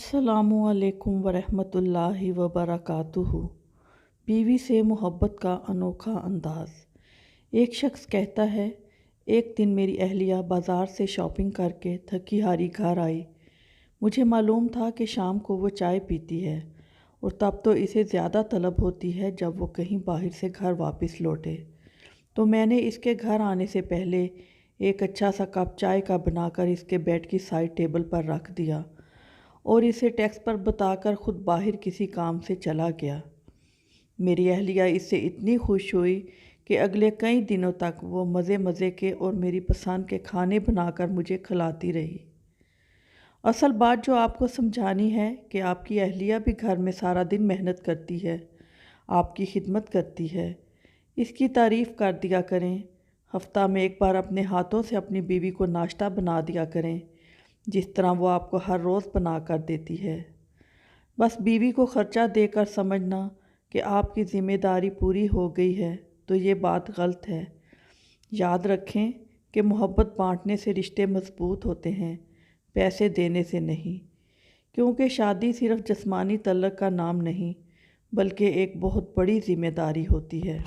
अस्सलामुअलैकुम वरहमतुल्लाहि वबरकातुहू। बीवी से मोहब्बत का अनोखा अंदाज़। एक शख्स कहता है, एक दिन मेरी अहलिया बाज़ार से शॉपिंग करके थकी हारी घर आई। मुझे मालूम था कि शाम को वो चाय पीती है और तब तो इसे ज़्यादा तलब होती है जब वो कहीं बाहर से घर वापस लौटे। तो मैंने इसके घर आने से पहले एक अच्छा सा कप चाय का बनाकर इसके बेड की साइड टेबल पर रख दिया और इसे टैक्स पर बताकर ख़ुद बाहर किसी काम से चला गया। मेरी अहलिया इससे इतनी खुश हुई कि अगले कई दिनों तक वो मज़े मज़े के और मेरी पसंद के खाने बनाकर मुझे खिलाती रही। असल बात जो आपको समझानी है कि आपकी अहलिया भी घर में सारा दिन मेहनत करती है, आपकी खिदमत करती है। इसकी तारीफ़ कर दिया करें। हफ्ता में एक बार अपने हाथों से अपनी बीवी को नाश्ता बना दिया करें, जिस तरह वो आपको हर रोज़ बना कर देती है। बस बीवी को ख़र्चा देकर समझना कि आपकी ज़िम्मेदारी पूरी हो गई है तो ये बात गलत है। याद रखें कि मोहब्बत बांटने से रिश्ते मजबूत होते हैं, पैसे देने से नहीं। क्योंकि शादी सिर्फ जिस्मानी तल्लुक़ का नाम नहीं, बल्कि एक बहुत बड़ी ज़िम्मेदारी होती है।